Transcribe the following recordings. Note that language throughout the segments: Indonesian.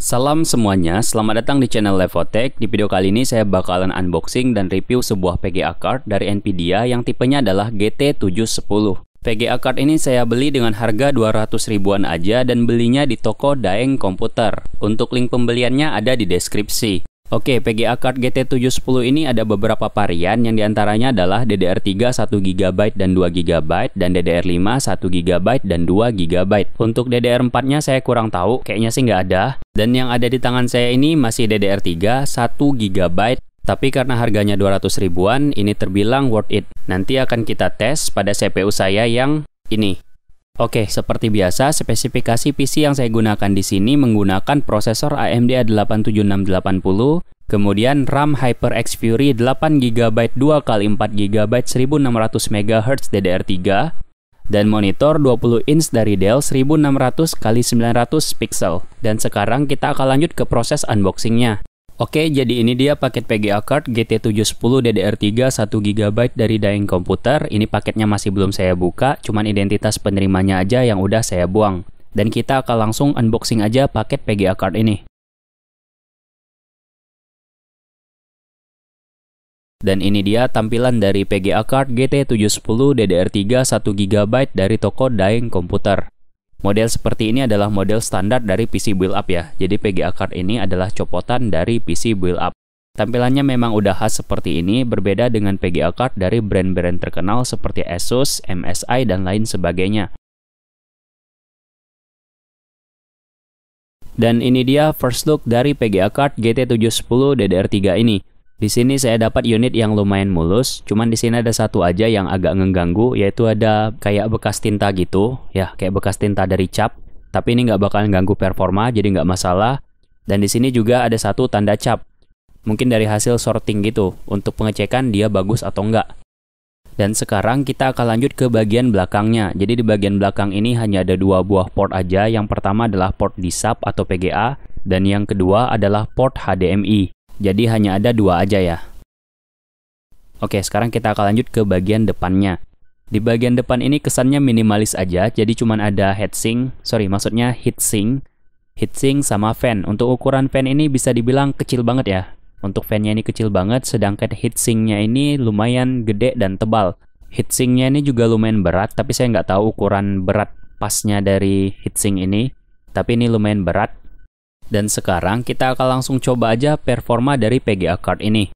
Salam semuanya, selamat datang di channel Levotech. Di video kali ini saya bakalan unboxing dan review sebuah VGA card dari Nvidia yang tipenya adalah GT710. VGA card ini saya beli dengan harga 200 ribuan aja dan belinya di toko Daeng Komputer. Untuk link pembeliannya ada di deskripsi. Oke, VGA card GT710 ini ada beberapa varian yang diantaranya adalah DDR3 1GB dan 2GB dan DDR5 1GB dan 2GB. Untuk DDR4-nya saya kurang tahu, kayaknya sih nggak ada. Dan yang ada di tangan saya ini masih DDR3 1GB. Tapi karena harganya 200 ribuan, ini terbilang worth it. Nanti akan kita tes pada CPU saya yang ini. Oke, seperti biasa, spesifikasi PC yang saya gunakan di sini menggunakan prosesor AMD A87680, kemudian RAM HyperX Fury 8GB 2x4GB 1600 MHz DDR3, dan monitor 20 inch dari Dell 1600x900 pixel. Dan sekarang kita akan lanjut ke proses unboxingnya. Oke, jadi ini dia paket VGA card GT710 DDR3 1GB dari Daeng Komputer. Ini paketnya masih belum saya buka, cuman identitas penerimanya aja yang udah saya buang. Dan kita akan langsung unboxing aja paket VGA card ini. Dan ini dia tampilan dari VGA card GT710 DDR3 1GB dari toko Daeng Komputer. Model seperti ini adalah model standar dari PC build up ya. Jadi VGA card ini adalah copotan dari PC build up. Tampilannya memang udah khas seperti ini, berbeda dengan VGA card dari brand-brand terkenal seperti Asus, MSI, dan lain sebagainya. Dan ini dia first look dari VGA card GT710 DDR3 ini. Di sini saya dapat unit yang lumayan mulus, cuman di sini ada satu aja yang agak ngeganggu, yaitu ada kayak bekas tinta gitu, ya kayak bekas tinta dari cap. Tapi ini nggak bakalan ganggu performa, jadi nggak masalah. Dan di sini juga ada satu tanda cap, mungkin dari hasil sorting gitu, untuk pengecekan dia bagus atau enggak. Dan sekarang kita akan lanjut ke bagian belakangnya. Jadi di bagian belakang ini hanya ada dua buah port aja. Yang pertama adalah port DSAP atau PGA, dan yang kedua adalah port HDMI. Jadi hanya ada dua aja ya. Oke, sekarang kita akan lanjut ke bagian depannya. Di bagian depan ini kesannya minimalis aja, jadi cuman ada heatsink sama fan. Untuk ukuran fan ini bisa dibilang kecil banget ya. Untuk fan-nya ini kecil banget, sedangkan heatsinknya ini lumayan gede dan tebal. Heatsinknya ini juga lumayan berat, tapi saya nggak tahu ukuran berat pasnya dari heatsink ini. Tapi ini lumayan berat. Dan sekarang kita akan langsung coba aja performa dari VGA card ini.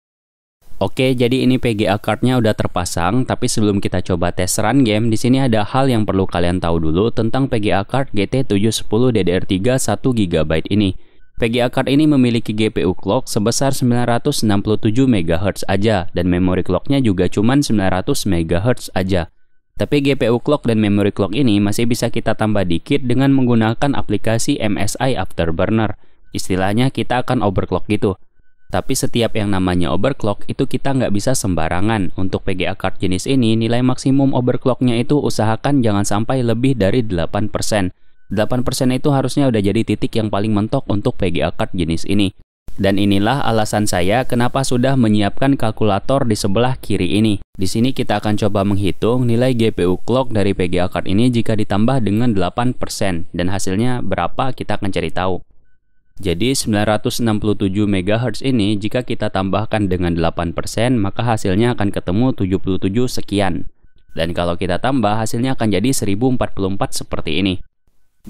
Oke, jadi ini VGA cardnya udah terpasang, tapi sebelum kita coba tes run game, di sini ada hal yang perlu kalian tahu dulu tentang VGA card GT710 DDR3 1GB ini. VGA card ini memiliki GPU clock sebesar 967 MHz aja, dan memory clocknya juga cuman 900 MHz aja. Tapi GPU clock dan memory clock ini masih bisa kita tambah dikit dengan menggunakan aplikasi MSI Afterburner. Istilahnya kita akan overclock gitu. Tapi setiap yang namanya overclock itu kita nggak bisa sembarangan. Untuk VGA card jenis ini, nilai maksimum overclocknya itu usahakan jangan sampai lebih dari 8%. 8% itu harusnya udah jadi titik yang paling mentok untuk VGA card jenis ini. Dan inilah alasan saya kenapa sudah menyiapkan kalkulator di sebelah kiri ini. Di sini kita akan coba menghitung nilai GPU clock dari VGA card ini jika ditambah dengan 8%. Dan hasilnya berapa kita akan cari tahu. Jadi 967 MHz ini jika kita tambahkan dengan 8%, maka hasilnya akan ketemu 77 sekian. Dan kalau kita tambah, hasilnya akan jadi 1044 seperti ini.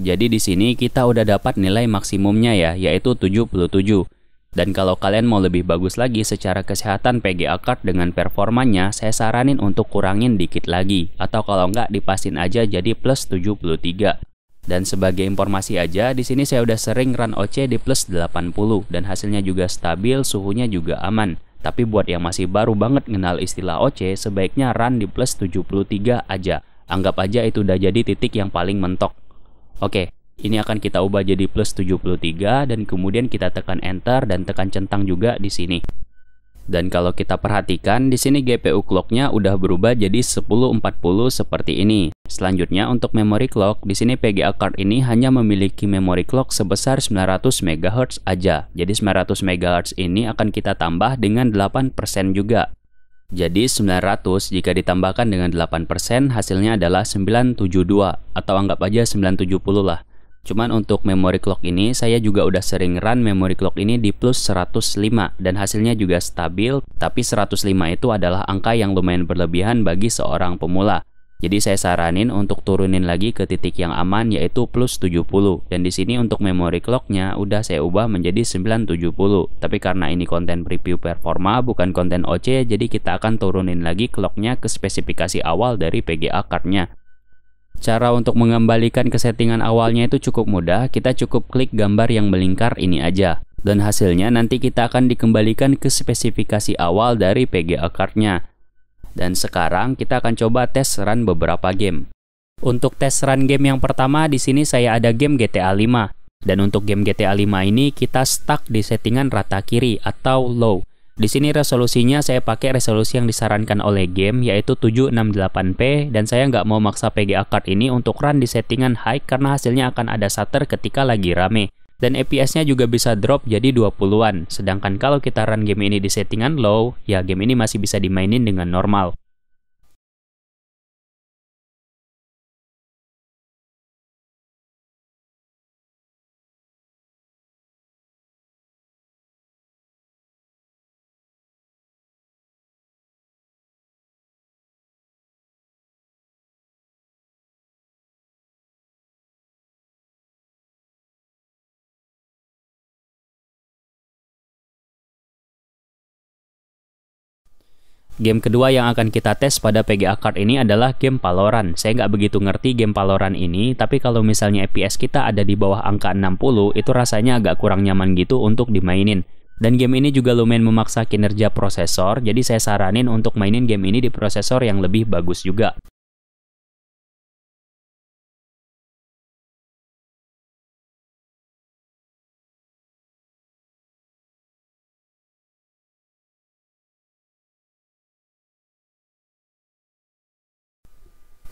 Jadi di sini kita udah dapat nilai maksimumnya ya, yaitu 77. Dan kalau kalian mau lebih bagus lagi secara kesehatan VGA card dengan performanya, saya saranin untuk kurangin dikit lagi. Atau kalau nggak, dipasin aja jadi plus 73. Dan sebagai informasi aja, di sini saya udah sering run OC di plus 80. Dan hasilnya juga stabil, suhunya juga aman. Tapi buat yang masih baru banget kenal istilah OC, sebaiknya run di plus 73 aja. Anggap aja itu udah jadi titik yang paling mentok. Oke. Ini akan kita ubah jadi plus 73 dan kemudian kita tekan enter dan tekan centang juga di sini. Dan kalau kita perhatikan di sini GPU clocknya udah berubah jadi 1040 seperti ini. Selanjutnya untuk memory clock, di sini VGA card ini hanya memiliki memory clock sebesar 900 MHz aja. Jadi 900 MHz ini akan kita tambah dengan 8% juga. Jadi 900 jika ditambahkan dengan 8% hasilnya adalah 972 atau anggap aja 970 lah. Cuman untuk memory clock ini saya juga udah sering run memory clock ini di plus 105 dan hasilnya juga stabil, tapi 105 itu adalah angka yang lumayan berlebihan bagi seorang pemula. Jadi saya saranin untuk turunin lagi ke titik yang aman yaitu plus 70. Dan di sini untuk memory clocknya udah saya ubah menjadi 970. Tapi karena ini konten preview performa bukan konten OC, jadi kita akan turunin lagi clocknya ke spesifikasi awal dari PGA cardnya. Cara untuk mengembalikan ke settingan awalnya itu cukup mudah, kita cukup klik gambar yang melingkar ini aja. Dan hasilnya nanti kita akan dikembalikan ke spesifikasi awal dari PGA cardnya. Dan sekarang kita akan coba tes run beberapa game. Untuk tes run game yang pertama di sini saya ada game GTA 5. Dan untuk game GTA 5 ini kita stuck di settingan rata kiri atau low. Di sini resolusinya saya pakai resolusi yang disarankan oleh game yaitu 768p dan saya nggak mau maksa PGA card ini untuk run di settingan high karena hasilnya akan ada stutter ketika lagi rame. Dan FPS-nya juga bisa drop jadi 20-an. Sedangkan kalau kita run game ini di settingan low, ya game ini masih bisa dimainin dengan normal. Game kedua yang akan kita tes pada PGA card ini adalah game Valorant. Saya nggak begitu ngerti game Valorant ini, tapi kalau misalnya FPS kita ada di bawah angka 60, itu rasanya agak kurang nyaman gitu untuk dimainin. Dan game ini juga lumayan memaksa kinerja prosesor, jadi saya saranin untuk mainin game ini di prosesor yang lebih bagus juga.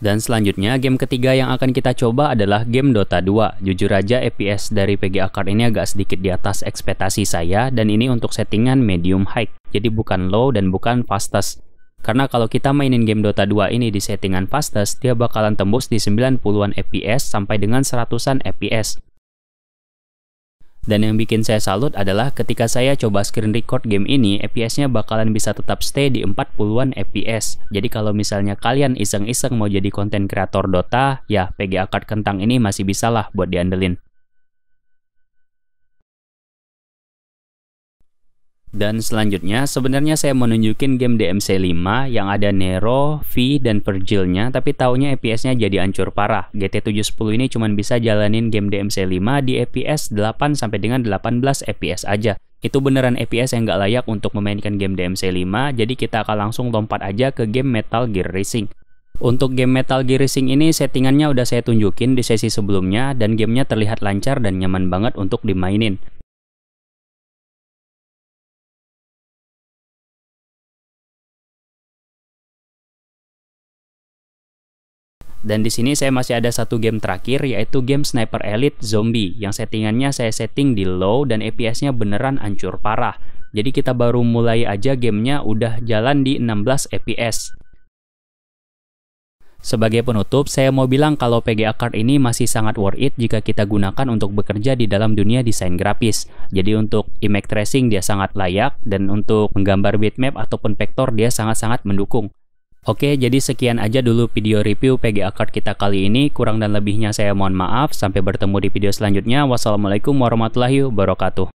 Dan selanjutnya game ketiga yang akan kita coba adalah game Dota 2. Jujur aja FPS dari PGA card ini agak sedikit di atas ekspektasi saya dan ini untuk settingan medium high. Jadi bukan low dan bukan fastest. Karena kalau kita mainin game Dota 2 ini di settingan fastest, dia bakalan tembus di 90-an FPS sampai dengan 100-an FPS. Dan yang bikin saya salut adalah ketika saya coba screen record game ini, FPS-nya bakalan bisa tetap stay di 40-an FPS. Jadi kalau misalnya kalian iseng-iseng mau jadi konten kreator Dota, ya PGA card kentang ini masih bisa lah buat diandelin. Dan selanjutnya, sebenarnya saya mau nunjukin game DMC 5 yang ada Nero, V, dan Virgil-nya, tapi taunya FPS-nya jadi hancur parah. GT710 ini cuma bisa jalanin game DMC 5 di FPS 8 sampai dengan 18 FPS aja. Itu beneran FPS yang nggak layak untuk memainkan game DMC 5, jadi kita akan langsung lompat aja ke game Metal Gear Rising. Untuk game Metal Gear Rising ini settingannya udah saya tunjukin di sesi sebelumnya, dan gamenya terlihat lancar dan nyaman banget untuk dimainin. Dan di sini saya masih ada satu game terakhir yaitu game Sniper Elite Zombie yang settingannya saya setting di low dan FPS-nya beneran hancur parah. Jadi kita baru mulai aja gamenya udah jalan di 16 FPS. Sebagai penutup, saya mau bilang kalau PGA card ini masih sangat worth it jika kita gunakan untuk bekerja di dalam dunia desain grafis. Jadi untuk image tracing dia sangat layak dan untuk menggambar bitmap ataupun vektor dia sangat-sangat mendukung. Oke, jadi sekian aja dulu video review PGA card kita kali ini. Kurang dan lebihnya saya mohon maaf. Sampai bertemu di video selanjutnya. Wassalamualaikum warahmatullahi wabarakatuh.